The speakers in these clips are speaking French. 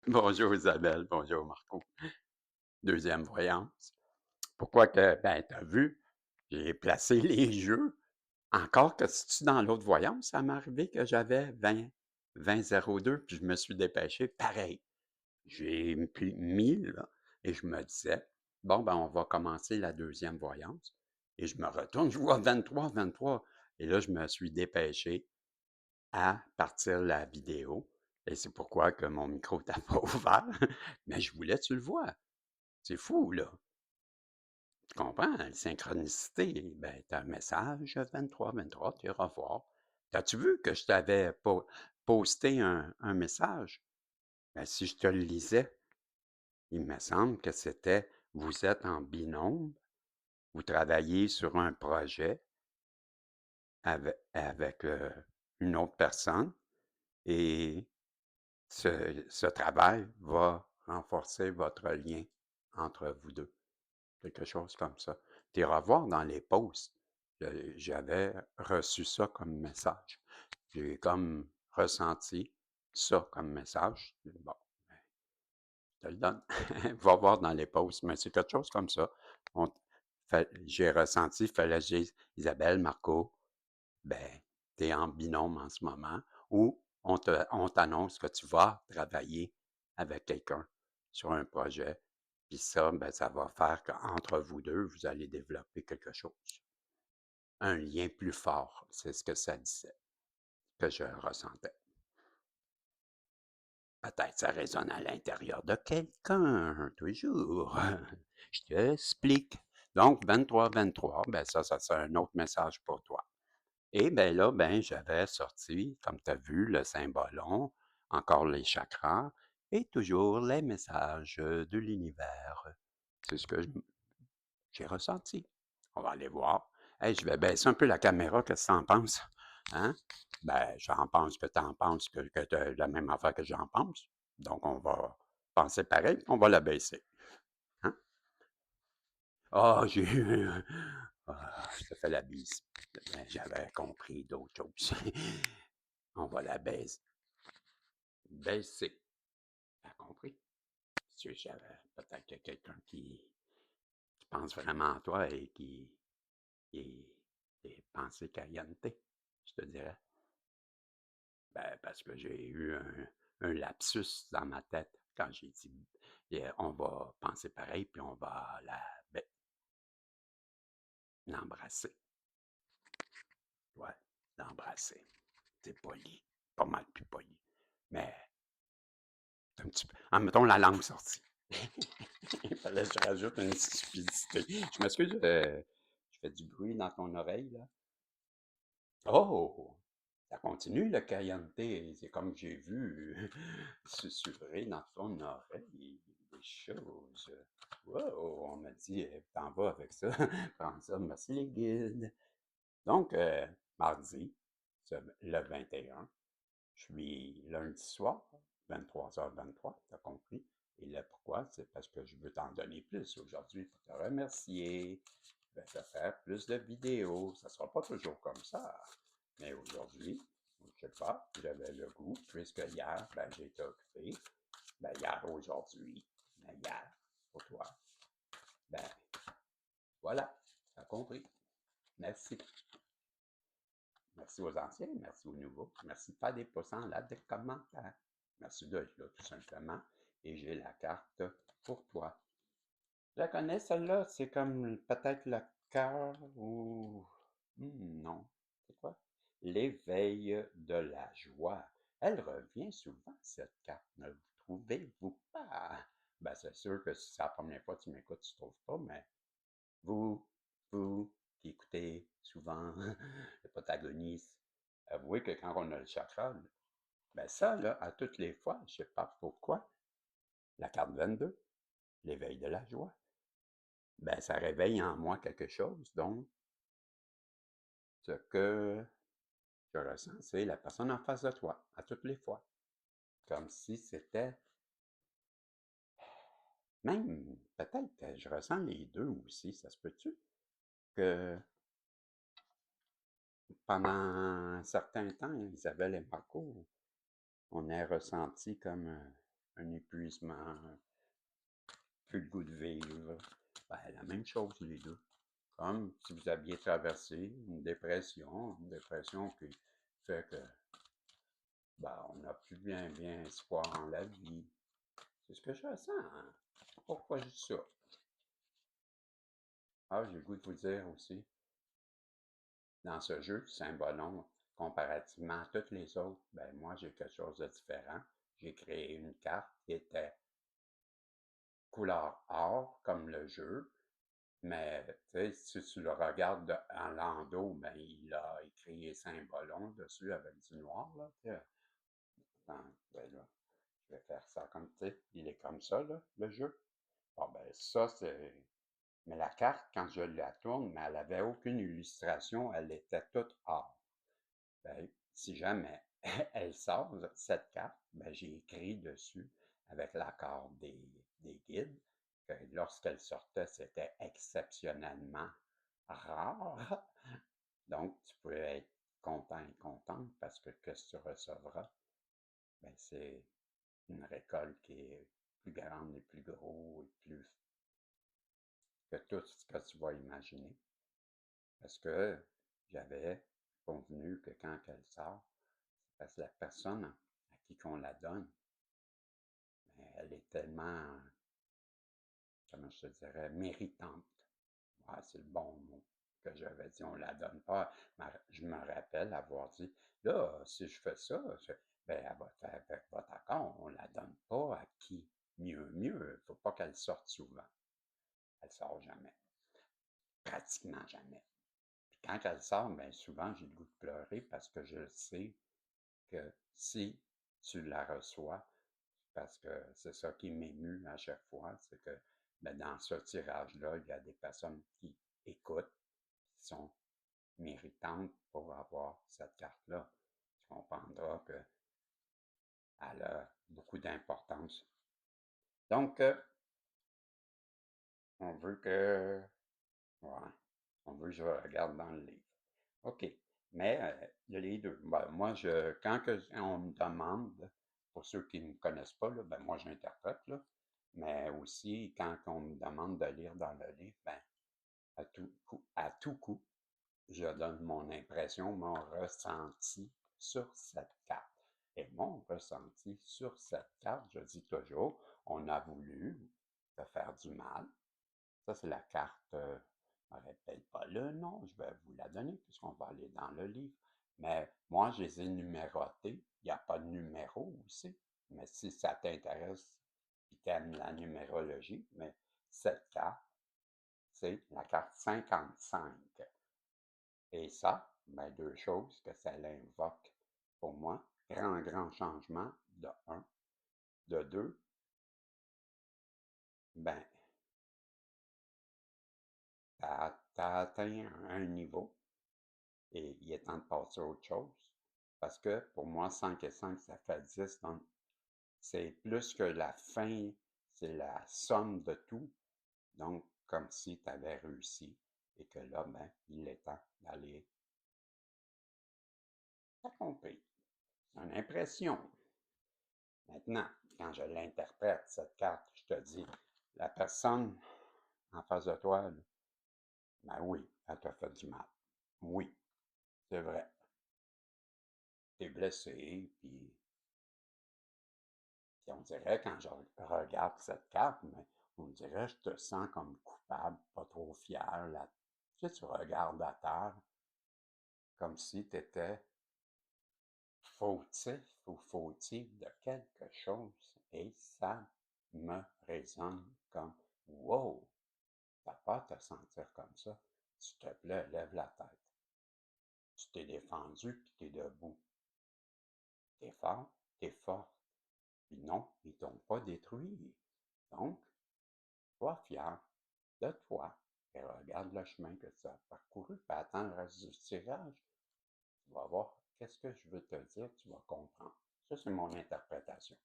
Bonjour Isabelle, bonjour Marco. Deuxième voyance. Pourquoi que, ben, t'as vu, j'ai placé les jeux. Encore que si tu dans l'autre voyance, ça m'est arrivé que j'avais 20-02, puis je me suis dépêché. Pareil, j'ai mis, là, et je me disais, bon, ben, on va commencer la deuxième voyance. Et je me retourne, je vois 23. Et là, je me suis dépêché à partir la vidéo. Et c'est pourquoi que mon micro t'a pas ouvert. Mais je voulais que tu le vois. C'est fou, là. Tu comprends? La synchronicité. Ben, t'as un message 23, tu iras voir. T'as-tu vu que je t'avais posté un message? Ben, si je te le lisais, il me semble que c'était vous êtes en binôme, vous travaillez sur un projet avec une autre personne et ce travail va renforcer votre lien entre vous deux. Quelque chose comme ça. Tu iras voir dans les posts. J'avais reçu ça comme message. J'ai comme ressenti ça comme message. Bon, ben, je te le donne. Va voir dans les posts, mais c'est quelque chose comme ça. J'ai ressenti, fallait que je dise, Isabelle, Marco, ben, tu es en binôme en ce moment, ou on t'annonce que tu vas travailler avec quelqu'un sur un projet. Puis ça, ben, ça va faire qu'entre vous deux, vous allez développer quelque chose. Un lien plus fort, c'est ce que ça disait, que je ressentais. Peut-être ça résonne à l'intérieur de quelqu'un, toujours. Je t'explique. Donc, 23, ben ça c'est un autre message pour toi. Et ben là, ben, j'avais sorti, comme tu as vu, le symbolon, encore les chakras, et toujours les messages de l'univers. C'est ce que j'ai ressenti. On va aller voir. Hey, je vais baisser un peu la caméra, qu'est-ce que tu en penses? Hein? Ben, j'en pense que tu en penses que tu as la même affaire que j'en pense. Donc, on va penser pareil, on va la baisser. Hein? Ah, j'ai eu. Je te fais la bise. Ben, j'avais compris d'autres choses. On va la baisser. Baisser. T'as compris? Si j'avais peut-être que quelqu'un qui pense vraiment à toi et qui est pensée caliente, je te dirais. Ben, parce que j'ai eu un lapsus dans ma tête quand j'ai dit on va penser pareil, puis on va ben, l'embrasser. Ouais, l'embrasser. C'est poli. Pas mal plus poli. Mais un petit peu. En mettons la langue sortie. Il fallait que je rajoute une stupidité. Je m'excuse, je fais du bruit dans ton oreille, là. Oh! Ça continue, le Cayenne. C'est comme j'ai vu susurrer dans ton oreille des choses. Wow! On m'a dit, t'en vas avec ça. Prends ça, merci les guides. Donc, mardi, le 21, je suis lundi soir, 23h23, t'as compris. Et là, pourquoi? C'est parce que je veux t'en donner plus aujourd'hui pour te remercier. Je vais te faire plus de vidéos. Ça sera pas toujours comme ça. Mais aujourd'hui, je sais pas, j'avais le goût, puisque hier, ben, j'ai été occupé. Ben, hier, aujourd'hui. Ben, hier, pour toi. Ben, voilà. T'as compris. Merci. Merci aux anciens, merci aux nouveaux. Merci de faire des pouces en l'air, des commentaires. Merci d'être là, tout simplement. Et j'ai la carte pour toi. Je la connais, celle-là. C'est comme peut-être le cœur ou... non. C'est quoi? L'éveil de la joie. Elle revient souvent, cette carte. Ne vous trouvez-vous pas? Ben, c'est sûr que si c'est la première fois que tu m'écoutes, tu ne trouves pas, mais vous, vous qui écoutez souvent le protagoniste, avouez que quand on a le chakra, ben ça, là, à toutes les fois, je ne sais pas pourquoi, la carte 22, l'éveil de la joie, ben ça réveille en moi quelque chose. Donc, ce que je ressens, c'est la personne en face de toi, à toutes les fois. Comme si c'était, même, peut-être que je ressens les deux aussi, ça se peut-tu? Que pendant un certain temps, Isabelle et Marco, on a ressenti comme un épuisement, plus le goût de vivre. Ben, la même chose, les deux. Comme si vous aviez traversé une dépression qui fait que ben, on n'a plus bien espoir en la vie. C'est ce que je ressens, hein? Pourquoi je dis ça? Ah, j'ai le goût de vous dire aussi, dans ce jeu, Saint-Ballon, comparativement à toutes les autres, ben moi, j'ai quelque chose de différent. J'ai créé une carte qui était couleur or, comme le jeu, mais si tu le regardes en landau, ben, il a écrit Saint-Ballon dessus avec du noir, là. Ben là, je vais faire ça comme, tu sais, il est comme ça, là, le jeu. Bon, ben, ça, c'est. Mais la carte, quand je la tourne, mais elle n'avait aucune illustration, elle était toute or. Ben, si jamais elle sort, cette carte, ben, j'ai écrit dessus, avec l'accord des guides, que lorsqu'elle sortait, c'était exceptionnellement rare. Donc, tu peux être content et contente parce que ce que tu recevras, ben, c'est une récolte qui est plus grande et plus gros et plus que tout ce que tu vas imaginer. Parce que j'avais convenu que quand elle sort, parce que la personne à qui qu'on la donne, ben, elle est tellement, comment je te dirais, méritante. Ouais, c'est le bon mot que j'avais dit, on la donne pas. Je me rappelle avoir dit, là, si je fais ça, ben, elle va faire avec votre accord, on la donne pas à qui? Mieux, mieux. Faut pas qu'elle sorte souvent. Elle sort jamais. Pratiquement jamais. Puis quand elle sort, bien souvent, j'ai le goût de pleurer parce que je sais que si tu la reçois, parce que c'est ça qui m'émue à chaque fois, c'est que ben, dans ce tirage-là, il y a des personnes qui écoutent, qui sont méritantes pour avoir cette carte-là. Tu comprendras qu'elle a beaucoup d'importance. Donc, on veut que, ouais, on veut que je regarde dans le livre. OK. Mais il y a les deux. Ben, moi, quand on me demande, pour ceux qui ne me connaissent pas, là, ben, moi, j'interprète, là, mais aussi quand on me demande de lire dans le livre, ben, à tout coup, je donne mon impression, mon ressenti sur cette carte. Et mon ressenti sur cette carte, je dis toujours, on a voulu te faire du mal. Ça, c'est la carte, je ne me rappelle pas le nom, je vais vous la donner puisqu'on va aller dans le livre. Mais moi, je les ai numérotées. Il n'y a pas de numéro aussi. Mais si ça t'intéresse et tu aimes la numérologie, mais cette carte, c'est la carte 55. Et ça, ben, deux choses que ça l'invoque pour moi. Grand changement, de un. De deux, ben, tu as atteint un niveau et il est temps de passer à autre chose. Parce que pour moi, 5 et 5, ça fait 10. Donc, c'est plus que la fin, c'est la somme de tout. Donc, comme si tu avais réussi et que là, ben, il est temps d'aller t'accomplir. C'est une impression. Maintenant, quand je l'interprète, cette carte, je te dis, la personne en face de toi, là, ben oui, elle t'a fait du mal. Oui, c'est vrai. T'es blessé, puis on dirait, quand je regarde cette carte, mais on dirait, je te sens comme coupable, pas trop fier. Là. Tu sais, tu regardes à terre comme si tu étais fautif ou fautif de quelque chose. Et ça me résonne comme, wow, t'as pas à te sentir comme ça. S'il te plaît, lève la tête. Tu t'es défendu, puis t'es debout. T'es fort, t'es forte. Puis non, ils t'ont pas détruit. Donc, sois fier de toi et regarde le chemin que tu as parcouru, puis attends le reste du tirage. Tu vas voir qu'est-ce que je veux te dire, tu vas comprendre. Ça, c'est mon interprétation.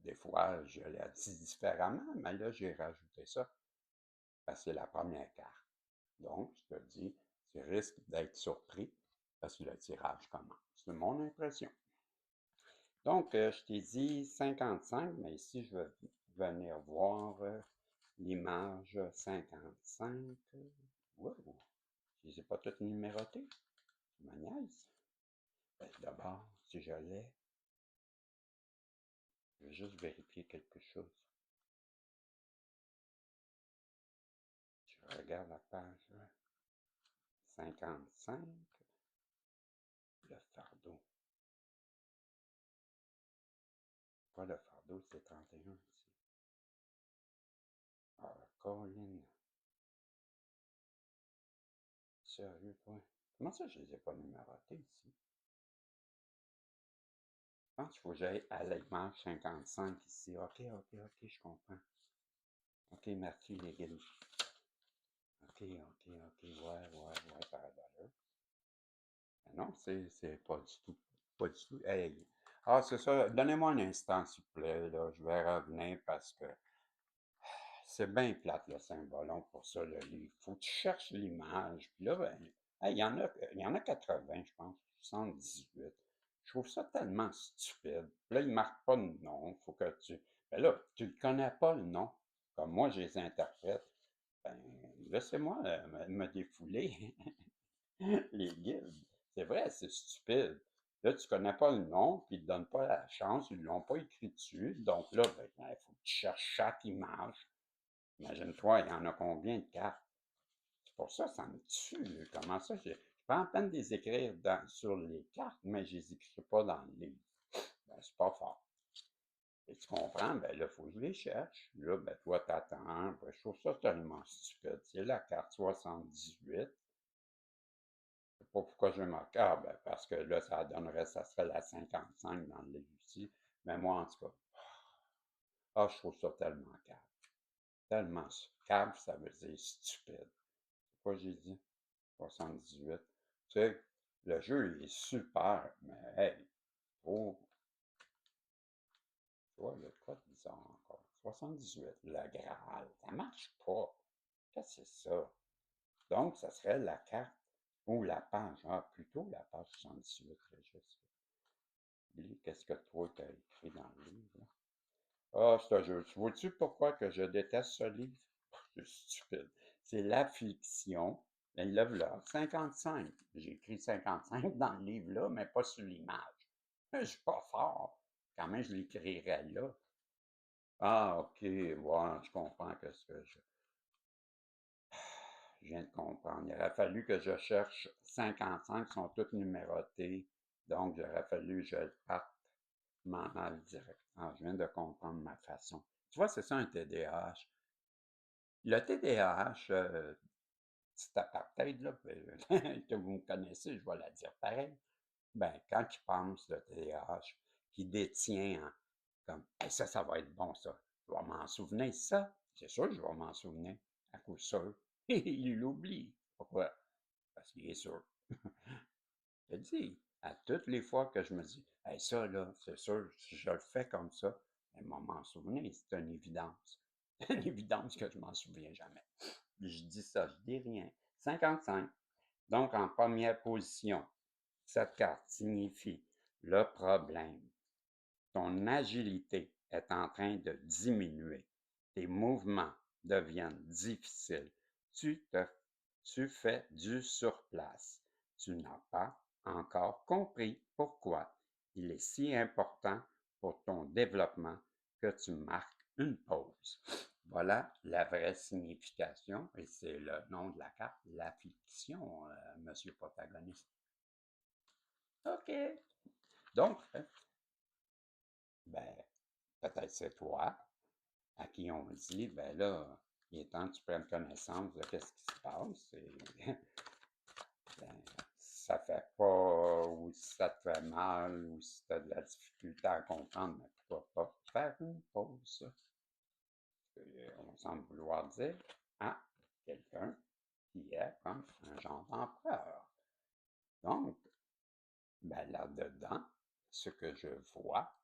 Des fois, je l'ai dit différemment, mais là, j'ai rajouté ça parce que c'est la première carte. Donc, je te dis, tu risques d'être surpris parce que le tirage commence. C'est mon impression. Donc, je t'ai dit 55, mais ici, je vais venir voir l'image 55. Wow! Je les ai pas toutes numérotées. Ma niaise. Ben, d'abord, si je l'ai, je vais juste vérifier quelque chose. Je regarde la page 55. Le fardeau. Pas le fardeau, c'est 31 ici. Ah, Colin. Sérieux, toi? Comment ça, je les ai pas numérotés ici? Je pense qu'il faut que j'aille à l'image 55 ici. Ok, je comprends. Ok, merci les gars. Ok, ouais, ça a d'allure. Mais non, c'est pas du tout. Pas du tout. Hey. Ah, c'est ça. Donnez-moi un instant, s'il vous plaît, là. Je vais revenir parce que c'est bien plate, le symbolon, pour ça, le livre. Faut que tu cherches l'image. Puis là, ben, hey, il y en a 80, je pense. 78. Je trouve ça tellement stupide. Puis là, il marque pas de nom. Faut que tu. Ben là, tu ne connais pas le nom. Comme moi, je les interprète. Ben, laissez-moi me défouler les guides. C'est vrai, c'est stupide. Là, tu connais pas le nom, puis ils te donnent pas la chance, ils l'ont pas écrit dessus. Donc là, ben, il faut que tu cherches chaque image. Imagine-toi, il y en a combien de cartes? C'est pour ça, ça me tue. Comment ça? Je prends en peine de les écrire sur les cartes, mais je les écris pas dans le livre. Ben, c'est pas fort. Et tu comprends? Ben là, il faut que je les cherche. Là, ben toi, t'attends. Ben, je trouve ça tellement stupide. C'est la carte 78. Je sais pas pourquoi je marque. Ah, ben parce que là, ça serait la 55 dans le livre ici. Mais moi, en tout cas, ah, je trouve ça tellement cave. Tellement cave, ça veut dire stupide. C'est quoi j'ai dit? 78. Tu sais, le jeu est super, mais hey, oh, tu vois, il y a de quoi de bizarre encore. 78, le Graal, ça marche pas. Qu'est-ce que c'est ça? Donc, ça serait la carte ou la page. Ah, plutôt la page 78, je sais. Qu'est-ce que toi, tu as écrit dans le livre, là? Ah, je te jure, tu vois-tu pourquoi que je déteste ce livre? C'est stupide. C'est l'affliction. Ben, là, 55. J'ai écrit 55 dans le livre-là, mais pas sur l'image. Je suis pas fort. Quand même, je l'écrirais là. Ah, ok, ouais, je comprends que ce que je viens de comprendre. Il aurait fallu que je cherche 55, sont toutes numérotées. Donc, il aurait fallu que je parte m'en aille direct. Ah, je viens de comprendre ma façon. Tu vois, c'est ça un TDAH. Le TDAH, petit apartheid, là, que vous me connaissez, je vais la dire pareil. Ben, quand il pense, le TDAH, qui détient comme, hey, ça va être bon, ça. Je vais m'en souvenir, ça. C'est sûr que je vais m'en souvenir, à coup sûr. Il l'oublie. Pourquoi? Parce qu'il est sûr. Je dis, à toutes les fois que je me dis, hey, ça, là, c'est sûr, si je le fais comme ça, elle va m'en souvenir, c'est une évidence. C'est une évidence que je m'en souviens jamais. Je dis ça, je dis rien. 55. Donc, en première position, cette carte signifie le problème. Ton agilité est en train de diminuer. Tes mouvements deviennent difficiles. Tu, te, tu fais du surplace. Tu n'as pas encore compris pourquoi il est si important pour ton développement que tu marques une pause. Voilà la vraie signification, et c'est le nom de la carte, l'affliction, monsieur protagoniste. OK. Donc, ben, peut-être c'est toi à qui on dit, ben là, il est temps que tu prennes connaissance de ce qui se passe. Et, ben, ça fait pas, ou si ça te fait mal, ou si tu as de la difficulté à comprendre, mais pourquoi pas faire une pause. On semble vouloir dire à quelqu'un qui est comme un genre d'empereur. Donc, ben là-dedans, ce que je vois,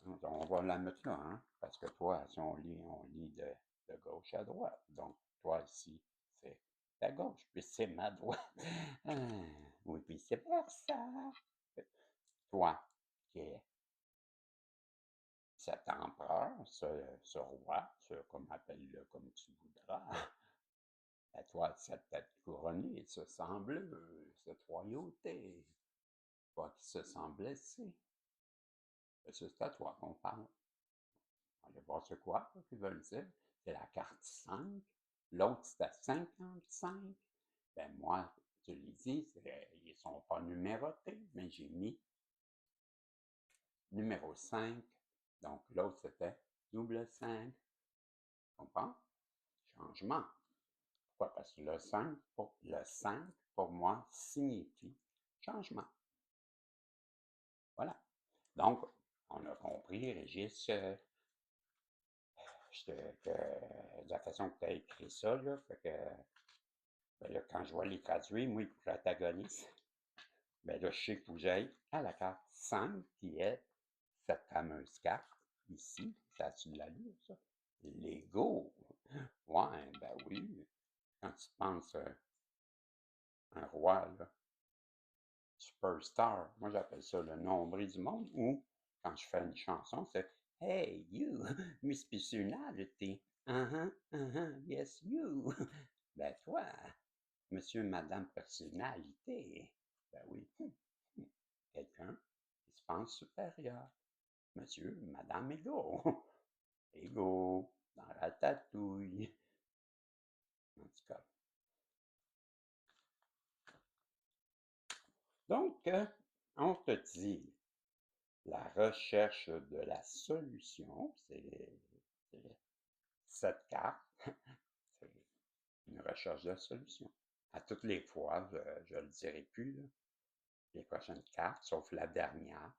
on va la mettre là, hein, parce que toi, si on lit de gauche à droite. Donc, toi ici, c'est ta gauche, puis c'est ma droite. Ah, oui, puis c'est pour ça. Toi, qui est cet empereur, ce roi, comme appelle-le comme tu voudras, à toi, cette tête couronnée, ce sang bleu, cette royauté, toi qui se sens blessé, c'est à toi qu'on parle. On va voir ce quoi qu'ils veulent dire. C'est la carte 5. L'autre, c'était 55. Ben moi, je l'ai dit, ils ne sont pas numérotés, mais j'ai mis numéro 5. Donc l'autre, c'était double 5. Tu comprends? Changement. Pourquoi? Parce que le 5 pour moi, signifie changement. Voilà. Donc, on a compris, Régis, de la façon que tu as écrit ça, là, fait que ben là, quand je vais les traduire, moi, pour protagonistes, ben là, je sais qu'il faut que j'aille à la carte 5, qui est cette fameuse carte ici. Ça, tu l'as lu, ça? L'ego. Ouais, ben oui. Quand tu penses un roi, là, superstar, moi j'appelle ça le nombril du monde, ou quand je fais une chanson, c'est Hey, you, Miss Personality. Yes, you. Ben toi, monsieur, madame personnalité. Ben oui. Quelqu'un qui se pense supérieur. Monsieur, madame Ego. Ego. Dans la tatouille. En tout cas. Donc, on te dit, la recherche de la solution, c'est cette carte, c'est une recherche de solution. À toutes les fois, je ne le dirai plus, là, les prochaines cartes, sauf la dernière,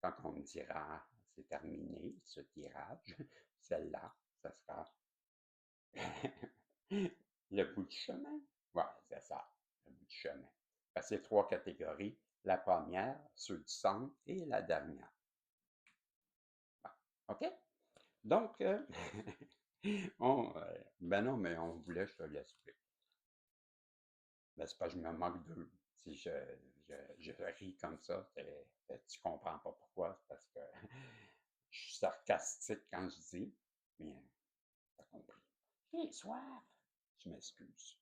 quand on me dira c'est terminé ce tirage, celle-là, ça sera le bout du chemin. Ouais, c'est ça, le bout du chemin. Parce que c'est trois catégories. La première, ceux du centre, et la dernière. Bon, OK? Donc, ben non, mais on voulait, je te l'explique. Ben, c'est pas que je me moque d'eux. Si je ris comme ça, tu comprends pas pourquoi, c'est parce que je suis sarcastique quand je dis, mais t'as compris. J'ai soif. Je m'excuse.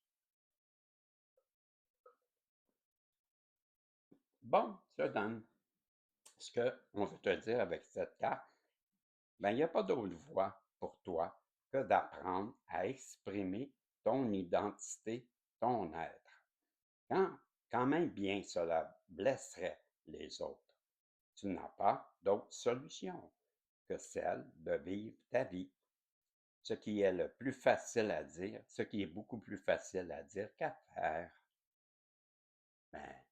Bon, ça donne ce qu'on veut te dire avec cette carte. Ben, il n'y a pas d'autre voie pour toi que d'apprendre à exprimer ton identité, ton être. Quand même bien cela blesserait les autres, tu n'as pas d'autre solution que celle de vivre ta vie. Ce qui est le plus facile à dire, ce qui est beaucoup plus facile à dire qu'à faire. Ben,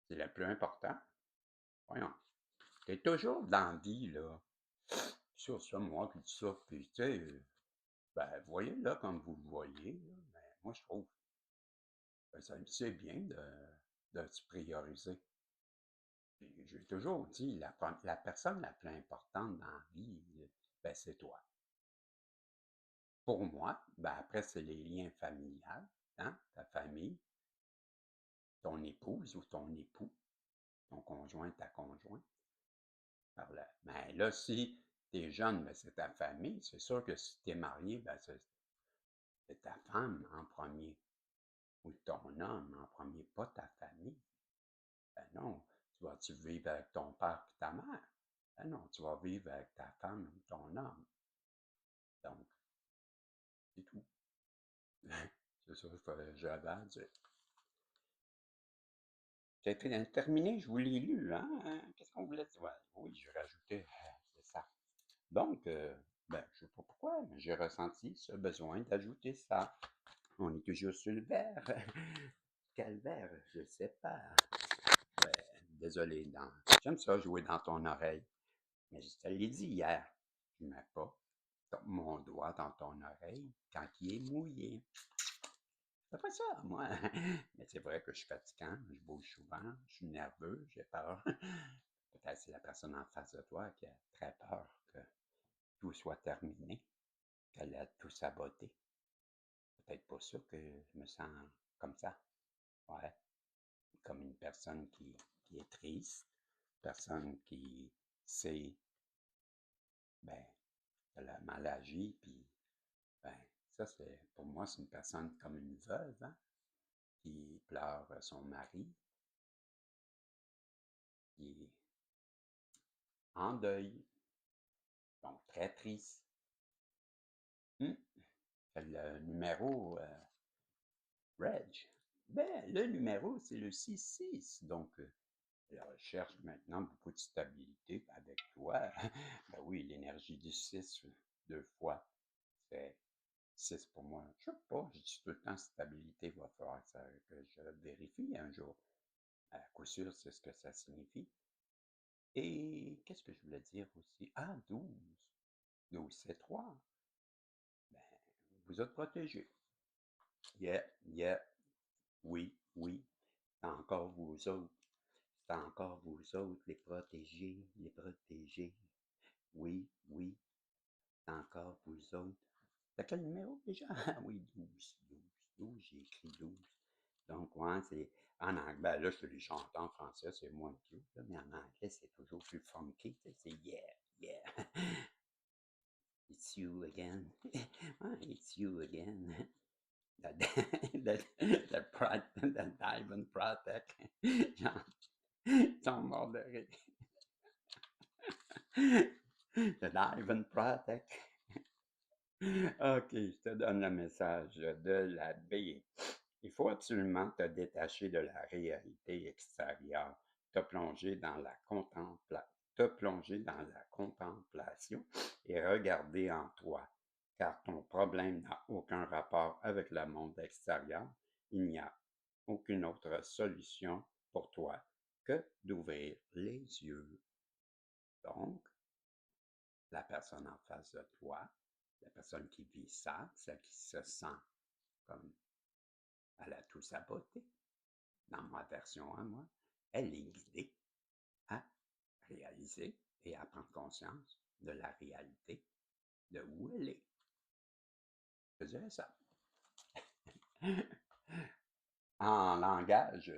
c'est le plus important. Voyons. T'es toujours dans la vie, là. Ça, moi qui dis ça, puis tu sais, ben, voyez-le comme vous le voyez, là. Ben, moi, je trouve que c'est bien de se prioriser. J'ai toujours dit, la personne la plus importante dans la vie, ben, c'est toi. Pour moi, ben, après, c'est les liens familiales, hein, ta famille, ton épouse ou ton époux, ton conjoint, ta conjointe. Ben là, si tu es jeune, ben, c'est ta famille. C'est sûr que si tu es marié, ben, c'est ta femme en premier ou ton homme en premier, pas ta famille. Ben non, tu vivre avec ton père et ta mère? Ben non, tu vas vivre avec ta femme ou ton homme. Donc, c'est tout. C'est ça que j'avais à dire. J'ai terminé, je vous l'ai lu, hein? Qu'est-ce qu'on voulait dire? Ouais, oui, je rajoutais, c'est ça. Donc, ben, je ne sais pas pourquoi, mais j'ai ressenti ce besoin d'ajouter ça. On est toujours sur le verre. Quel verre? Je ne sais pas. Désolé, j'aime ça jouer dans ton oreille. Mais je te l'ai dit hier. Je ne mets pas mon doigt dans ton oreille quand il est mouillé. C'est pas ça, moi. Mais c'est vrai que je suis fatigant, je bouge souvent, je suis nerveux, j'ai peur. Peut-être c'est la personne en face de toi qui a très peur que tout soit terminé, qu'elle a tout saboté. Peut-être pas ça que je me sens comme ça. Ouais. Comme une personne qui est triste, personne qui sait ben, elle a mal agi, puis, ben, ça, c'est, pour moi, c'est une personne comme une veuve, hein, qui pleure son mari, qui est en deuil, donc très triste. Hmm. Le numéro Reg, ben, le numéro, c'est le 6-6, donc elle recherche maintenant beaucoup de stabilité avec toi. Ben oui, l'énergie du 6, deux fois, c'est 6 pour moi. Je sais pas, je dis tout le temps stabilité, il va falloir que je vérifie un jour. À coup sûr, c'est ce que ça signifie. Et qu'est-ce que je voulais dire aussi? Ah, 12. 12, c'est 3. Ben, vous êtes protégés. Yeah, yeah, oui, oui. C'est encore vous autres. C'est encore vous autres, les protégés, les protégés. Oui, oui, c'est encore vous autres. T'as quel numéro déjà? Ah oui, 12, 12, 12, j'ai écrit 12. Donc, ouais, c'est en anglais, ben là, je te les chante en français, c'est moins cute, là, mais en anglais, c'est toujours plus funky, tu sais, c'est yeah, yeah. It's you again. Ah, it's you again. The, the Diamond Protect. Genre, ils sont morts de rire. The Diamond Protect. OK, je te donne le message de la B. Il faut absolument te détacher de la réalité extérieure, te plonger dans la contemplation et regarder en toi, car ton problème n'a aucun rapport avec le monde extérieur. Il n'y a aucune autre solution pour toi que d'ouvrir les yeux. Donc, la personne en face de toi, la personne qui vit ça, celle qui se sent comme elle a tout saboté, dans ma version à moi, elle est guidée à réaliser et à prendre conscience de la réalité, de où elle est. Je dirais ça. En langage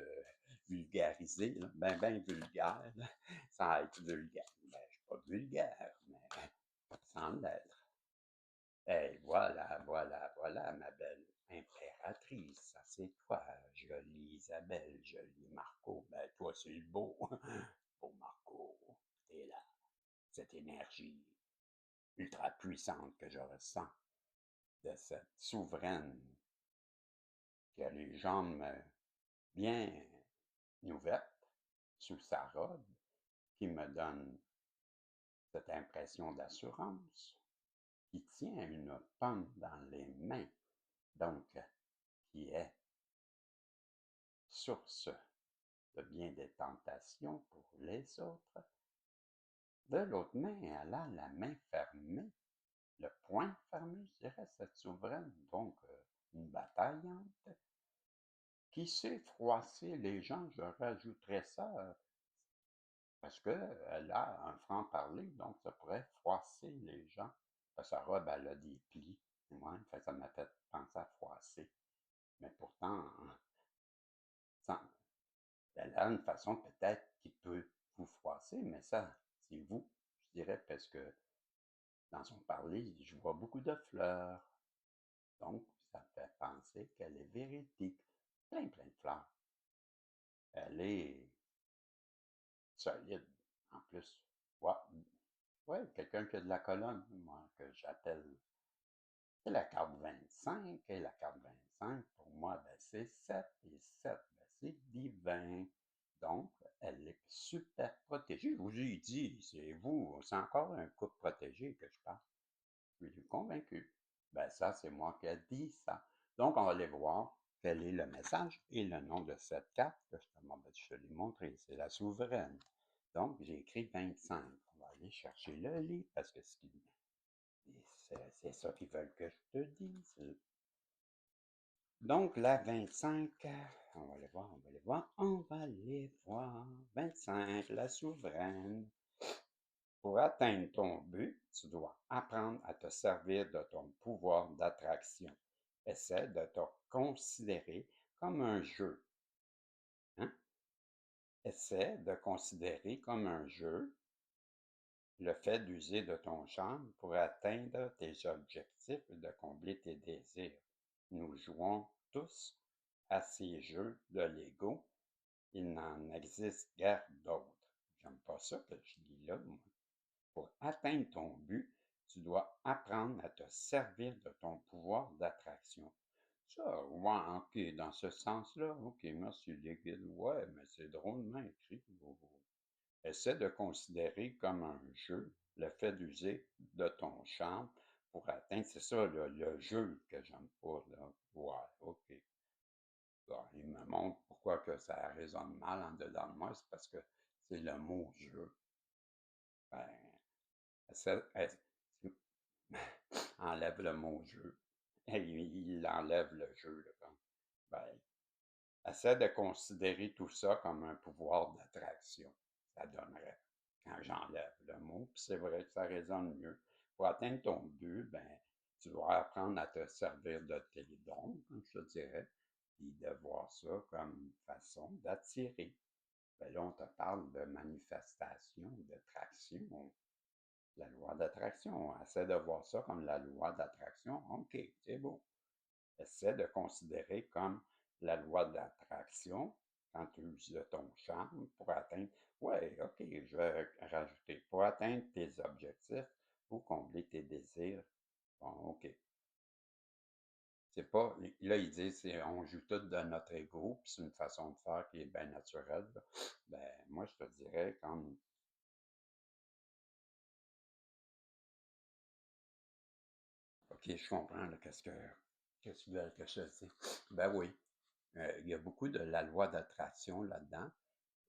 vulgarisé, là, ben vulgaire, là, sans être vulgaire. Ben, je suis pas vulgaire, mais sans l'être. Et voilà, voilà, voilà, ma belle impératrice. Ça, c'est toi, jolie Isabelle, jolie Marco. Ben, toi, c'est le beau. Beau Marco. T'es là. Cette énergie ultra puissante que je ressens de cette souveraine qui a les jambes bien ouvertes sous sa robe, qui me donne cette impression d'assurance, qui tient une pomme dans les mains, donc qui est source de bien des tentations pour les autres. De l'autre main, elle a la main fermée, le poing fermé, je dirais, cette souveraine, donc une bataillante, qui sait froisser les gens, je rajouterais ça, parce qu'elle a un franc-parler, donc ça pourrait froisser les gens. Sa robe, elle a des plis. Ouais, ça m'a fait penser à froisser. Mais pourtant, elle a une façon peut-être qui peut vous froisser, mais ça, c'est vous, je dirais, parce que dans son parler, je vois beaucoup de fleurs. Donc, ça me fait penser qu'elle est véridique. Plein, plein de fleurs. Elle est solide, en plus. Ouais, ouais, quelqu'un qui a de la colonne, moi, que j'appelle. C'est la carte 25, et la carte 25, pour moi, ben, c'est 7, et 7, ben, c'est divin. Donc, elle est super protégée. Je vous ai dit, c'est vous, c'est encore un couple protégé que je parle. Je suis convaincu. Ben, ça, c'est moi qui ai dit ça. Donc, on va aller voir quel est le message et le nom de cette carte. Justement, ben, je te l'ai montré, c'est la souveraine. Donc, j'ai écrit 25. On va aller chercher le livre parce que c'est ça qu'ils veulent que je te dise. Donc, la 25, on va aller voir, on va aller voir, on va aller voir. 25, la souveraine. Pour atteindre ton but, tu dois apprendre à te servir de ton pouvoir d'attraction. Essaie de te considérer comme un jeu. Hein? Essaie de considérer comme un jeu Le fait d'user de ton charme pour atteindre tes objectifs et de combler tes désirs. Nous jouons tous à ces jeux de Lego. Il n'en existe guère d'autres. J'aime pas ça que je lis là, moi. Pour atteindre ton but, tu dois apprendre à te servir de ton pouvoir d'attraction. Ça, ouais, ok, dans ce sens-là, ok, merci les guides. Ouais, mais c'est drôlement écrit. Essaie de considérer comme un jeu le fait d'user de ton charme pour atteindre, c'est ça, le jeu que j'aime pas, là. Ouais, ok. Bon, il me montre pourquoi que ça résonne mal en dedans de moi, c'est parce que c'est le mot jeu. Ben, enlève le mot jeu. Et il enlève le jeu, là, ben, essaie de considérer tout ça comme un pouvoir d'attraction. Ça donnerait quand j'enlève le mot, puis c'est vrai que ça résonne mieux. Pour atteindre ton but, ben, tu dois apprendre à te servir de tes dons, comme je te dirais, puis de voir ça comme une façon d'attirer. Ben là, on te parle de manifestation, d'attraction, la loi d'attraction. Essaie de voir ça comme la loi d'attraction. OK, c'est beau. Essaie de considérer comme la loi d'attraction quand tu uses ton charme pour atteindre. Ouais, OK, je vais rajouter. Pour atteindre tes objectifs ou combler tes désirs. Bon, OK. C'est pas. Là, ils disent on joue tout de notre ego, puis c'est une façon de faire qui est bien naturelle. Là. Ben, moi, je te dirais comme. OK, je comprends, là, qu'est-ce qu'ils veulent que je te dise. Ben oui. Il y a beaucoup de la loi d'attraction là-dedans.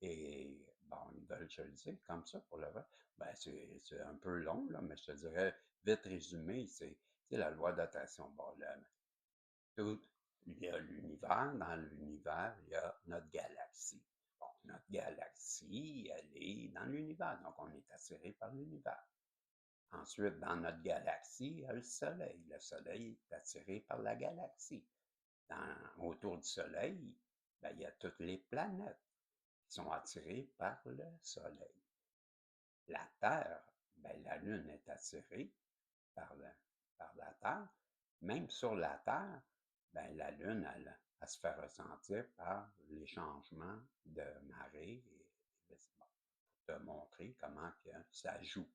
Et bon, ils veulent que je le dise comme ça pour le vrai. Ben, c'est un peu long, là, mais je te dirais, vite résumé, c'est la loi d'attraction. Bon, tout, il y a l'univers, dans l'univers, il y a notre galaxie. Bon, notre galaxie, elle est dans l'univers, donc on est attiré par l'univers. Ensuite, dans notre galaxie, il y a le Soleil. Le Soleil est attiré par la galaxie. Autour du Soleil, ben, il y a toutes les planètes qui sont attirées par le Soleil. La Terre, ben, la Lune est attirée par, par la Terre. Même sur la Terre, ben, la Lune, elle se fait ressentir par les changements de marée. Et, bon, pour te montrer comment que ça joue.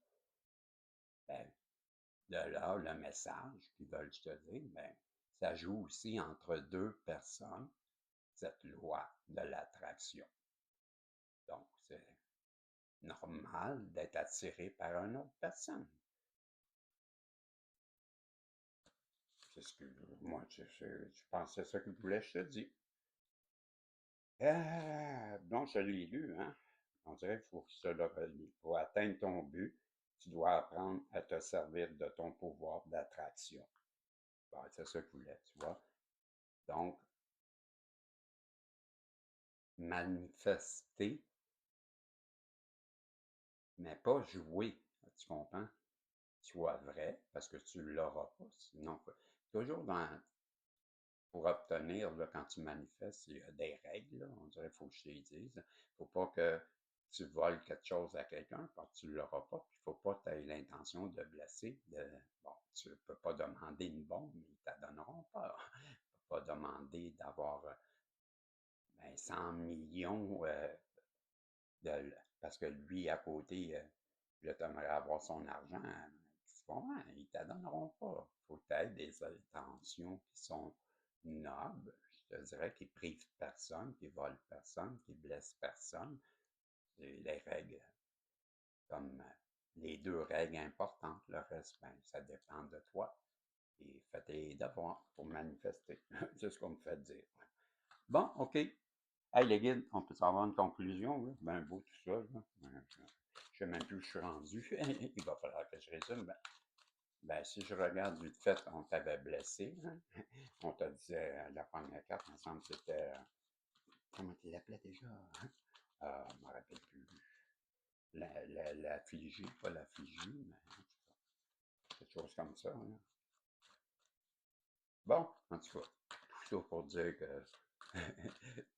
Ben, de là, le message qu'ils veulent te dire, ben, ça joue aussi entre deux personnes, cette loi de l'attraction. Donc, c'est normal d'être attiré par une autre personne. C'est ce que moi, je pense que c'est ça que je voulais que je te dis. Donc, je l'ai lu, hein? On dirait qu'il faut que je te le relis. Pour atteindre ton but, tu dois apprendre à te servir de ton pouvoir d'attraction. Bon, c'est ça que je voulais, tu vois. Donc, manifester, mais pas jouer. Tu comprends? Soit vrai, parce que tu ne l'auras pas. Sinon, toujours pour obtenir, là, quand tu manifestes, il y a des règles, là, on dirait qu'il faut que je te les dise. Il ne faut pas que tu voles quelque chose à quelqu'un parce que tu ne l'auras pas. Il ne faut pas que tu aies l'intention de blesser. Bon, tu ne peux pas demander une bombe, mais ils ne te donneront pas. Tu ne peux pas demander d'avoir 100 millions parce que lui, à côté, là, tu aimerais avoir son argent. Tu comprends? Ils ne te donneront pas. Il faut que tu aies des intentions qui sont nobles, je te dirais, qui privent personne, qui volent personne, qui blessent personne. C'est les règles, comme les deux règles importantes. Le reste, ben, ça dépend de toi. Et fais tes devoirs pour manifester. C'est ce qu'on me fait dire. Bon, OK. Hey, les guides, on peut avoir une conclusion, là? Ben beau tout ça, là. Je ne sais même plus où je suis rendu. Il va falloir que je résume. Si je regarde vite fait, on t'avait blessé. Hein? On t'a dit la première carte, il me semble que c'était. Comment tu l'appelais déjà? Hein? Je ne me rappelle plus. L'affligé, pas l'affligé, mais quelque chose comme ça. Hein? Bon, en tout cas, tout ça pour dire que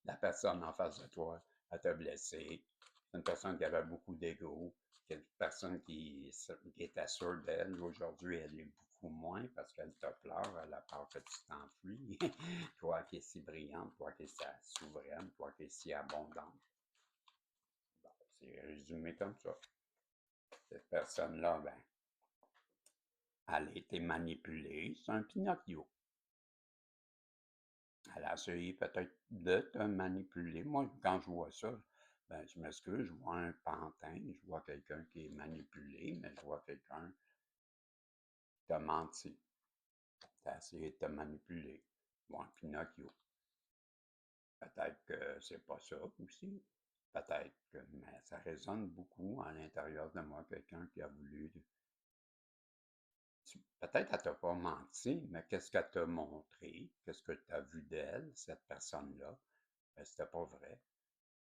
la personne en face de toi, elle t'a blessé. C'est une personne qui avait beaucoup d'ego. Quelle personne qui était sûre d'elle, aujourd'hui, elle est beaucoup moins parce qu'elle te pleure, elle a peur que tu t'enfuis. Toi qui es si brillante, toi qui es si souveraine, toi qui es si abondante. Bon, c'est résumé comme ça. Cette personne-là, ben, elle a été manipulée. C'est un Pinocchio. Elle a essayé peut-être de te manipuler. Moi, quand je vois ça, ben, je m'excuse, je vois un pantin, je vois quelqu'un qui est manipulé, mais je vois quelqu'un qui t'a menti. T'as essayé de te manipuler. Bon, un Pinocchio. Peut-être que c'est pas ça aussi. Peut-être que, mais ça résonne beaucoup à l'intérieur de moi, quelqu'un qui a voulu. Peut-être qu'elle t'a pas menti, mais qu'est-ce qu'elle t'a montré? Qu'est-ce que tu as vu d'elle, cette personne-là? Ben, c'était pas vrai.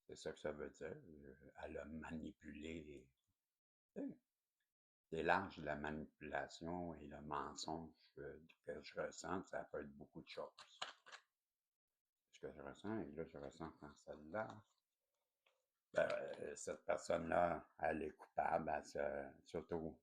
C'est ça que ça veut dire. Elle a manipulé. Tu sais, c'est large la manipulation et le mensonge que je ressens, ça peut être beaucoup de choses. Ce que je ressens, et là, je ressens quand celle-là, ben, cette personne-là, elle est coupable, elle s'auto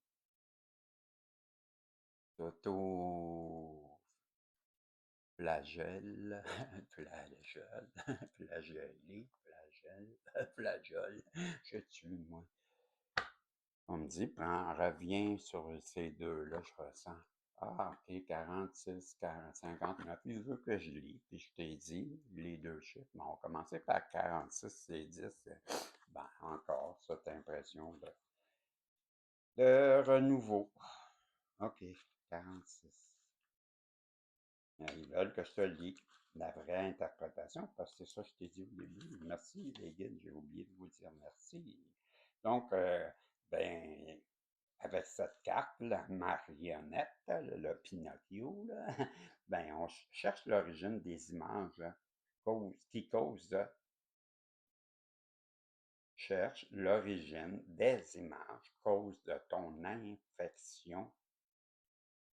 flagelle, flagelle, flagellé, flagelle, flageole, je tue, moi. On me dit, reviens sur ces deux-là, je ressens. Ah, OK, 46, 40, 59. Il veut que je lis, puis je t'ai dit les deux chiffres. Bon, on va commencer par 46 et 10. Ben, encore cette impression de renouveau. OK, 46. Ils veulent que je te lis la vraie interprétation, parce que c'est ça que je t'ai dit au début. Merci, les guides, j'ai oublié de vous dire merci. Donc, ben, avec cette carte, la marionnette, le Pinocchio, là, ben, on cherche l'origine des images qui causent, cherche l'origine des images, cause de ton infection,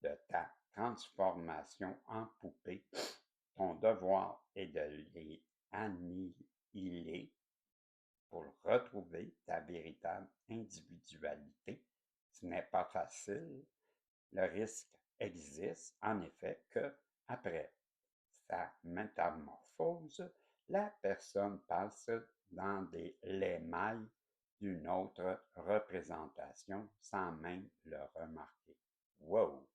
de ta transformation en poupée. Ton devoir est de les annihiler pour retrouver ta véritable individualité. Ce n'est pas facile. Le risque existe, en effet, que après sa métamorphose, la personne passe dans l'émail d'une autre représentation sans même le remarquer. Wow!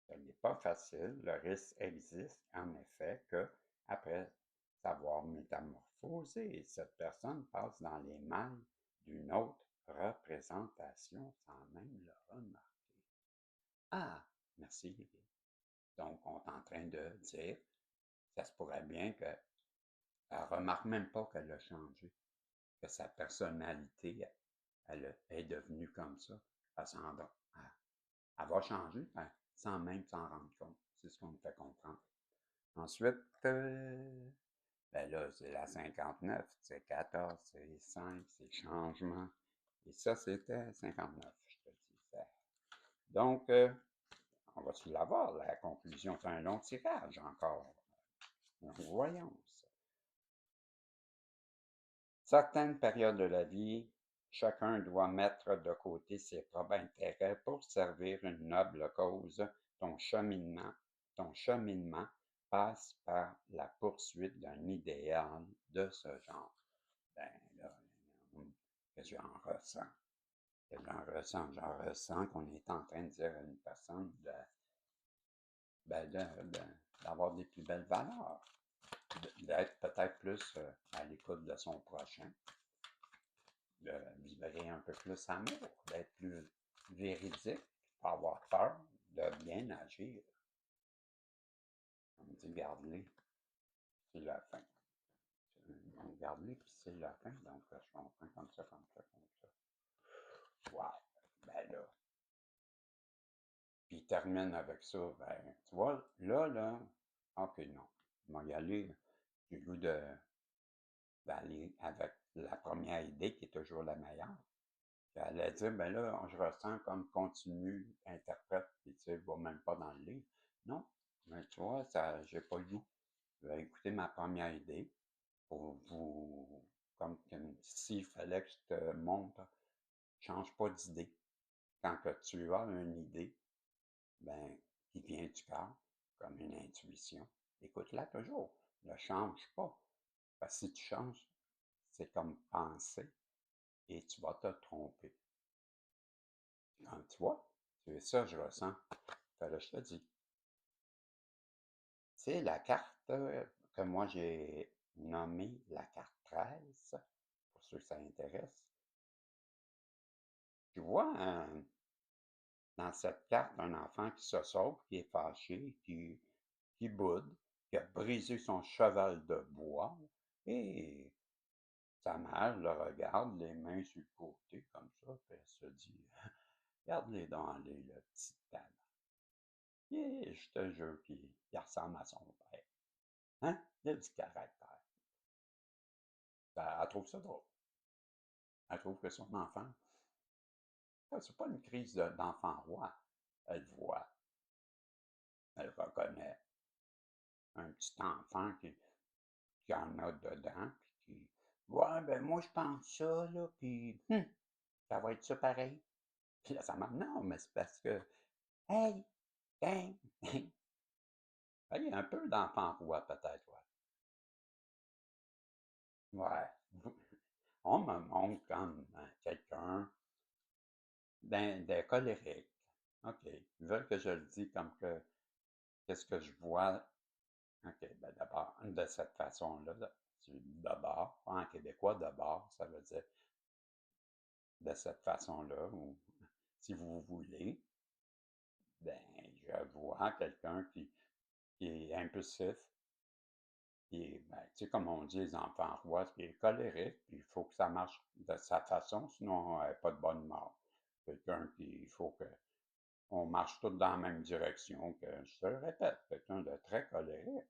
Ce n'est pas facile. Le risque existe, en effet, que après s'avoir métamorphosé, cette personne passe dans l'émail d'une autre représentation sans même le remarquer. Ah, merci. Donc, on est en train de dire, ça se pourrait bien qu'elle ne remarque même pas qu'elle a changé, que sa personnalité, elle est devenue comme ça. Elle va changer sans même s'en rendre compte. C'est ce qu'on me fait comprendre. Ensuite, ben là, c'est la 59, c'est 14, c'est 5, c'est changement. Et ça, c'était 59, je te dis. Donc, on va se l'avoir, la conclusion. C'est un long tirage encore. Voyons ça. Certaines périodes de la vie, chacun doit mettre de côté ses propres intérêts pour servir une noble cause. Ton cheminement, ton cheminement passe par la poursuite d'un idéal de ce genre. Ben là, que j'en ressens. J'en ressens qu'on est en train de dire à une personne ben, d'avoir des plus belles valeurs, d'être peut-être plus à l'écoute de son prochain, de vibrer un peu plus amour, d'être plus véridique, pas avoir peur de bien agir. On me dit, garde-les, c'est la fin. Garde-les, puis c'est la fin. Donc, je comprends comme ça, comme ça, comme ça. Ouais, ben là. Puis il termine avec ça. Ben, tu vois, là, ok, non. Il va y aller du goût d'aller avec la première idée qui est toujours la meilleure. Puis elle allait dire, ben là, je ressens comme continue, interprète, puis tu sais, va même pas dans le livre. Non, mais tu vois, ça, j'ai pas le goût. Je vais écouter ma première idée pour vous, comme s'il fallait que je te montre change pas d'idée. Quand que tu as une idée, ben, qui vient du cœur, comme une intuition, écoute-la toujours. Ne change pas. Parce que si tu changes, c'est comme penser et tu vas te tromper. Quand tu vois, c'est ça que je ressens. Fait là, je te dis. C'est la carte que moi j'ai nommée la carte 13, pour ceux que ça intéresse. Tu vois dans cette carte un enfant qui se sauve, qui est fâché, qui boude, qui a brisé son cheval de bois et sa mère le regarde, les mains sur le côté comme ça, puis elle se dit regarde-les dans les, le petit talent. Et je te jure qu'il ressemble à son père. Hein? Il a du caractère. Elle trouve ça drôle. Elle trouve que son enfant, c'est pas une crise d'enfant roi. Elle voit, elle reconnaît un petit enfant qui en a dedans, puis qui, ouais, ben moi je pense ça, là, puis ça va être ça pareil. Puis là, ça m'a non, mais c'est parce que, hey, hey, il y a un peu d'enfant roi, peut-être, ouais. Ouais. On me montre comme quelqu'un d'un colérique. OK. Ils veulent que je le dise comme que qu'est-ce que je vois. OK, ben d'abord, de cette façon-là, d'abord, en québécois, d'abord, ça veut dire de cette façon-là, ou si vous voulez, ben, je vois quelqu'un qui est impulsif, qui est, ben, tu sais, comme on dit, les enfants rois, qui est colérique, puis il faut que ça marche de sa façon, sinon, elle n'a pas de bonne mort. Quelqu'un qui, il faut que on marche tous dans la même direction, que, je te le répète, quelqu'un de très colérique.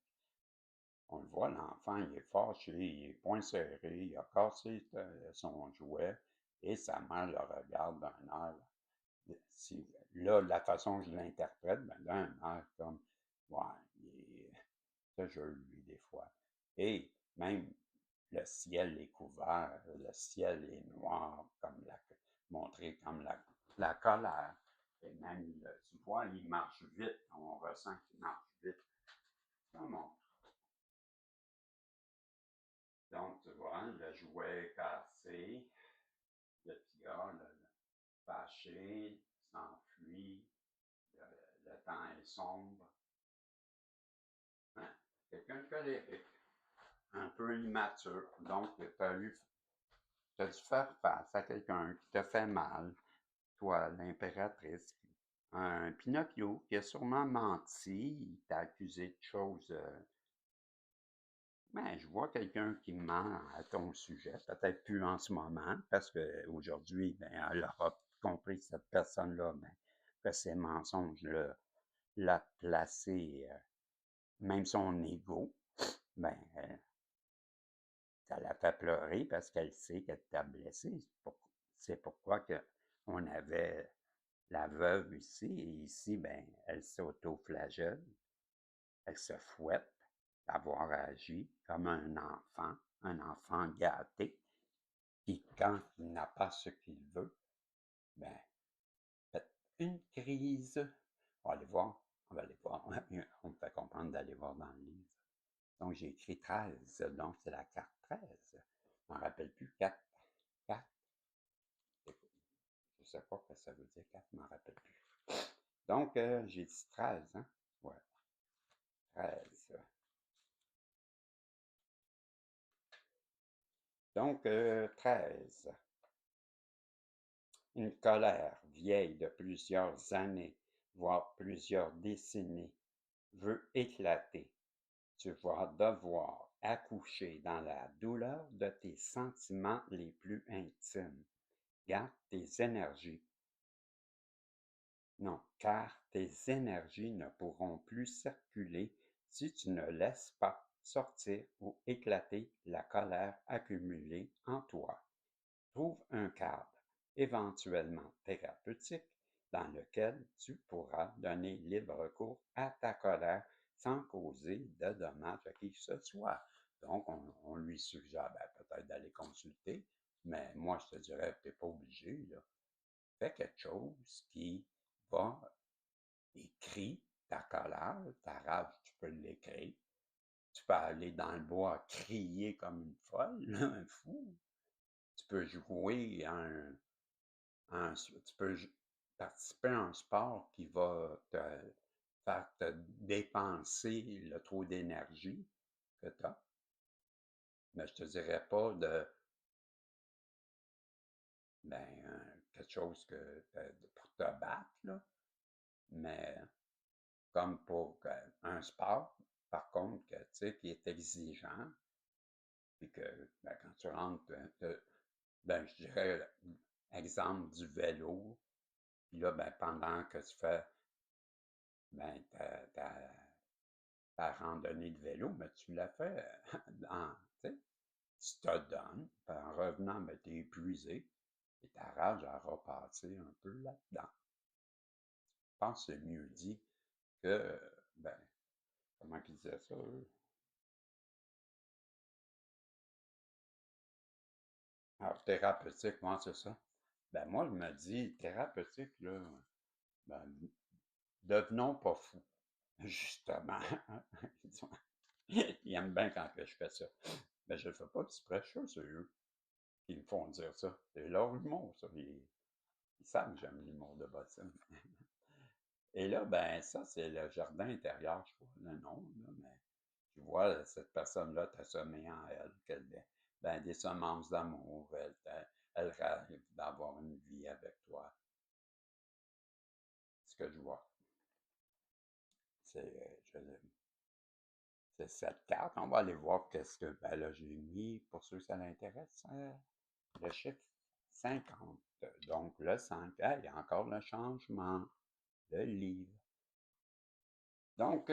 On le voit, l'enfant, il est fâché, il est poing serré, il a cassé son jouet et sa mère le regarde d'un air. Là, la façon que je l'interprète, ben, d'un air comme, ouais, il est ce jeu, lui, des fois. Et même le ciel est couvert, le ciel est noir, comme montré comme la colère. Et même, tu vois, il marche vite, on ressent qu'il marche vite. Comment? Donc, tu vois, le jouet est cassé, le petit gars, fâché, s'enfuit, le temps est sombre. Hein? Quelqu'un de colérique, un peu immature. Donc, tu as dû faire face à quelqu'un qui t'a fait mal, toi, l'impératrice, un Pinocchio qui a sûrement menti, il t'a accusé de choses. Ben, je vois quelqu'un qui ment à ton sujet, peut-être plus en ce moment, parce qu'aujourd'hui, ben, elle aura compris que cette personne-là, ben, que ces mensonges-là l'a placé, même son ego, ben, ça la fait pleurer parce qu'elle sait qu'elle t'a blessé. C'est pourquoi que on avait la veuve ici, et ici, ben, elle s'auto-flagelle, elle se fouette d'avoir agi comme un enfant gâté, qui, quand il n'a pas ce qu'il veut, ben, fait une crise. On va aller voir, on va aller voir, on me fait comprendre d'aller voir dans le livre. Donc, j'ai écrit 13, donc c'est la carte 13. Je m'en rappelle plus, 4, 4, je sais pas ce que ça veut dire, 4, je m'en rappelle plus. Donc, j'ai dit 13, hein? Ouais, 13. Donc, 13. Une colère vieille de plusieurs années, voire plusieurs décennies, veut éclater. Tu vas devoir accoucher dans la douleur de tes sentiments les plus intimes. Garde tes énergies. Non, car tes énergies ne pourront plus circuler si tu ne laisses pas sortir ou éclater la colère accumulée en toi. Trouve un cadre, éventuellement thérapeutique, dans lequel tu pourras donner libre cours à ta colère sans causer de dommages à qui que ce soit. Donc, on lui suggère peut-être d'aller consulter, mais moi, je te dirais, tu n'es pas obligé, là. fais quelque chose qui va écrire ta colère, ta rage, tu peux l'écrire. Tu peux aller dans le bois crier comme une folle, un fou. Tu peux jouer tu peux participer à un sport qui va te faire te dépenser le trop d'énergie que tu as. Mais je te dirais pas de quelque chose pour te battre, là. Mais comme pour un sport, par contre, tu sais, qui est exigeant, puis que quand tu rentres, je dirais, exemple du vélo, puis là, pendant que tu fais ben, ta randonnée de vélo, mais tu l'as fait tu sais, tu te donnes, puis en revenant, tu es épuisé, et ta rage, elle va passer un peu là-dedans. Je pense que c'est mieux dit que, ben, comment qu'ils disaient ça, eux? Alors, thérapeutique, moi, c'est ça. Ben, moi, je me dis, thérapeutique, là, ben, devenons pas fous, justement. Ils aiment bien quand que je fais ça. Mais je le fais pas exprès, je suis sûr, c'est eux qui me font dire ça. C'est leur humour, ça. Ils savent que j'aime l'humour de bottine. Et là, ben, ça, c'est le jardin intérieur, je vois le nom, là, mais tu vois cette personne-là t'assommer en elle, des semences d'amour, elle rêve d'avoir une vie avec toi. Ce que je vois, c'est cette carte. On va aller voir qu'est-ce que, là, j'ai mis, pour ceux que ça l'intéresse, le chiffre 50. Donc, le 5, il y a encore le changement, le livre. Donc,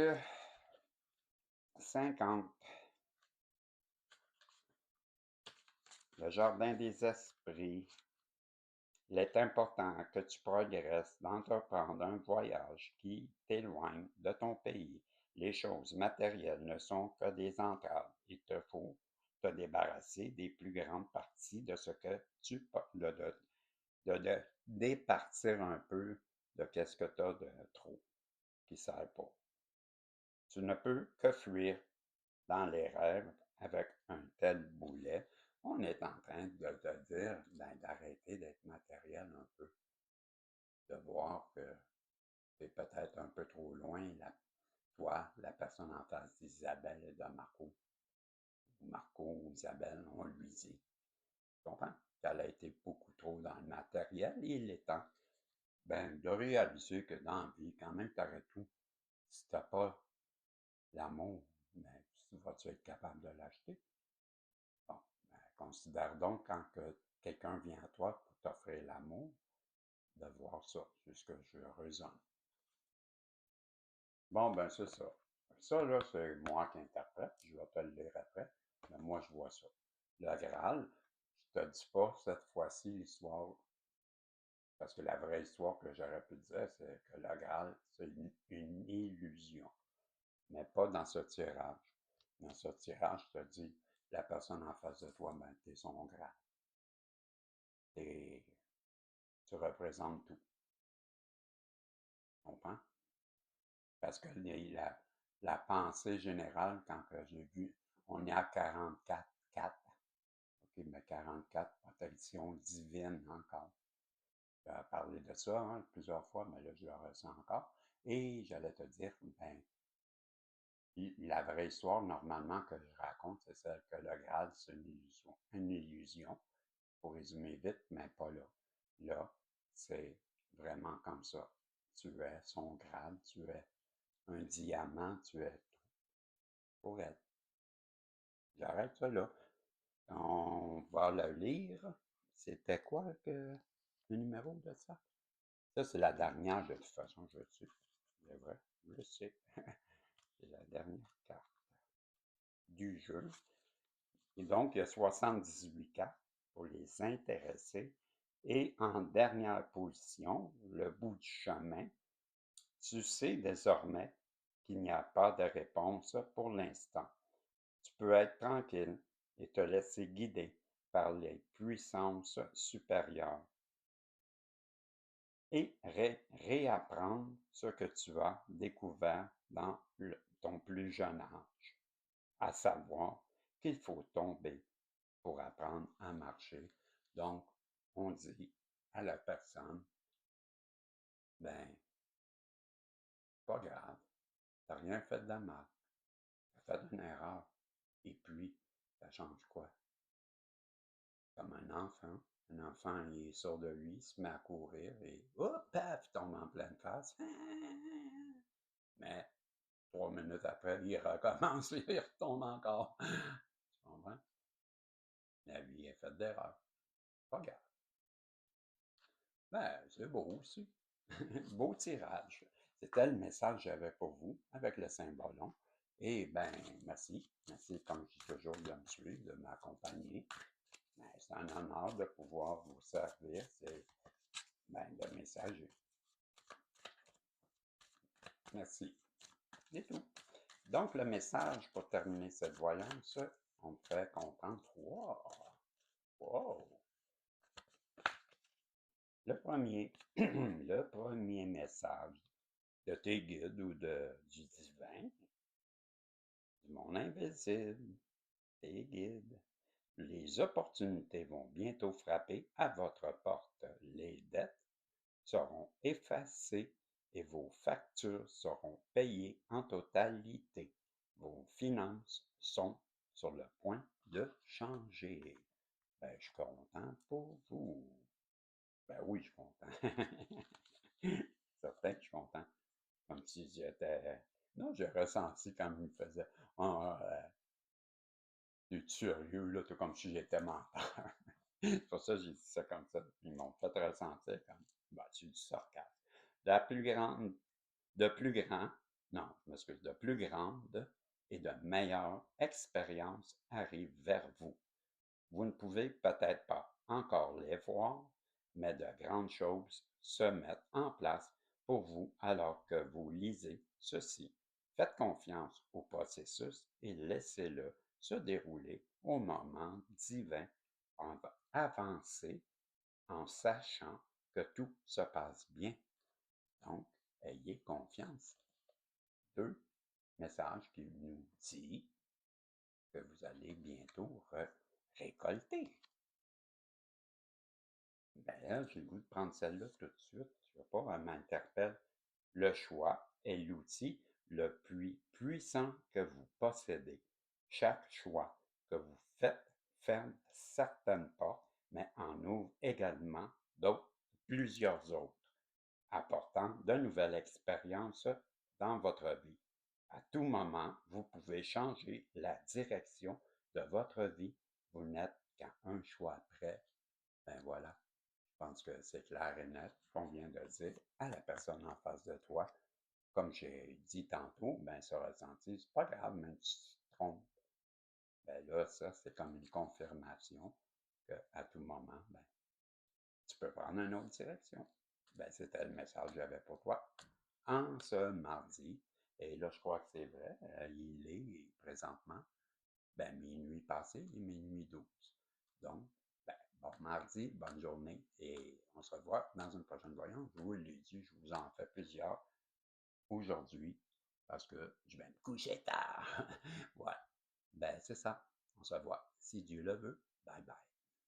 50. Le jardin des esprits. Il est important que tu progresses d'entreprendre un voyage qui t'éloigne de ton pays. Les choses matérielles ne sont que des entraves. Il te faut te débarrasser des plus grandes parties de ce que de départir un peu de qu'est-ce que tu as de trop qui ne sert pas. Tu ne peux que fuir dans les rêves avec un tel boulet. On est en train de te dire d'arrêter d'être matériel un peu, de voir que tu es peut-être un peu trop loin, toi, la personne en face d'Isabelle et de Marco. Marco ou Isabelle, on lui dit. Tu comprends? Qu'elle a été beaucoup trop dans le matériel et il est temps de réaliser que dans la vie, quand même, tu aurais tout. Si tu n'as pas l'amour, vas-tu être capable de l'acheter? Bon, considère donc quand que quelqu'un vient à toi pour t'offrir l'amour, de voir ça, c'est ce que je raisonne. Bon, c'est ça. Ça, là, c'est moi qui interprète, je vais te le lire après, mais moi, je vois ça. Le Graal, je te dis pas cette fois-ci l'histoire, parce que la vraie histoire que j'aurais pu dire, c'est que le Graal, c'est une illusion, mais pas dans ce tirage. Dans ce tirage, je te dis, la personne en face de toi, t'es son Graal. Et tu représentes tout. Tu comprends? Parce que la pensée générale, quand j'ai vu, on est à 44, 4. OK, mais 44, apparition divine encore. J'ai parlé de ça plusieurs fois, mais là, je le ressens encore. Et j'allais te dire, la vraie histoire, normalement, que je raconte, c'est celle que le Graal, c'est une illusion. Une illusion, pour résumer vite, mais pas là. Là, c'est vraiment comme ça. Tu es son Graal, tu es un diamant, tu es tout pour elle. J'arrête ça là. On va le lire. C'était quoi le numéro de ça? Ça, c'est la dernière, de toute façon, je sais. C'est vrai, je sais. C'est la dernière carte du jeu. Et donc, il y a 78 cartes pour les intéressés. Et en dernière position, le bout du chemin, tu sais désormais qu'il n'y a pas de réponse pour l'instant. Tu peux être tranquille et te laisser guider par les puissances supérieures. et réapprendre ce que tu as découvert dans ton plus jeune âge, à savoir qu'il faut tomber pour apprendre à marcher. Donc, on dit à la personne, ben, pas grave, t'as rien fait de mal, t'as fait une erreur, et puis, ça change quoi? Comme un enfant, il sort de lui, il se met à courir, et hop, paf, il tombe en pleine face. Mais 3 minutes après, il recommence et il retombe encore. Tu comprends? La vie est faite d'erreurs. Pas grave. Ben, c'est beau aussi. Beau tirage. C'était le message que j'avais pour vous avec le symbolon. Et ben, merci. Merci, comme je dis toujours, de me suivre, de m'accompagner. Ben, c'est un honneur de pouvoir vous servir. C'est ben, le messager. Merci. C'est tout. Donc, le message pour terminer cette voyance, on me fait comprendre. Wow! Wow! Le premier, le premier message de tes guides ou du divin, du monde invisible, tes guides. Les opportunités vont bientôt frapper à votre porte. Les dettes seront effacées et vos factures seront payées en totalité. Vos finances sont sur le point de changer. Ben, je suis content pour vous. Ben oui, je suis content. Certain que je suis content. Comme si j'étais. Non, j'ai ressenti comme il me faisait. Ah, t'es sérieux, là, tout comme si j'étais menteur. C'est pour ça que j'ai dit ça comme ça. Ils m'ont fait ressentir comme. Bah, tu dis sarcasme. La plus grande, de plus grand, non, je m'excuse, de plus grande et de meilleure expérience arrive vers vous. Vous ne pouvez peut-être pas encore les voir, mais de grandes choses se mettent en place pour vous alors que vous lisez ceci. Faites confiance au processus et laissez-le se dérouler au moment divin. On va avancer en sachant que tout se passe bien. Donc, ayez confiance. Deux messages qui nous dit que vous allez bientôt récolter. Ben là, j'ai le goût de prendre celle-là tout de suite. Je ne sais pas, elle m'interpelle. Le choix est l'outil le plus puissant que vous possédez. Chaque choix que vous faites ferme certaines portes, mais en ouvre également d'autres, plusieurs autres, apportant de nouvelles expériences dans votre vie. À tout moment, vous pouvez changer la direction de votre vie. Vous n'êtes qu'à un choix près. Ben voilà. Je pense que c'est clair et net qu'on vient de dire à la personne en face de toi. Comme j'ai dit tantôt, ben ce ressenti, c'est pas grave, même si tu te trompes. Ben là, ça, c'est comme une confirmation qu'à tout moment, ben, tu peux prendre une autre direction. Ben, c'était le message que j'avais pour toi en ce mardi. Et là, je crois que c'est vrai, il est présentement, ben, minuit passé et minuit 12. Donc, ben, bon mardi, bonne journée et on se revoit dans une prochaine voyance. Je vous l'ai dit, je vous en fais plusieurs aujourd'hui parce que je vais me coucher tard. Voilà. Ben, c'est ça. On se revoit. Si Dieu le veut. Bye bye.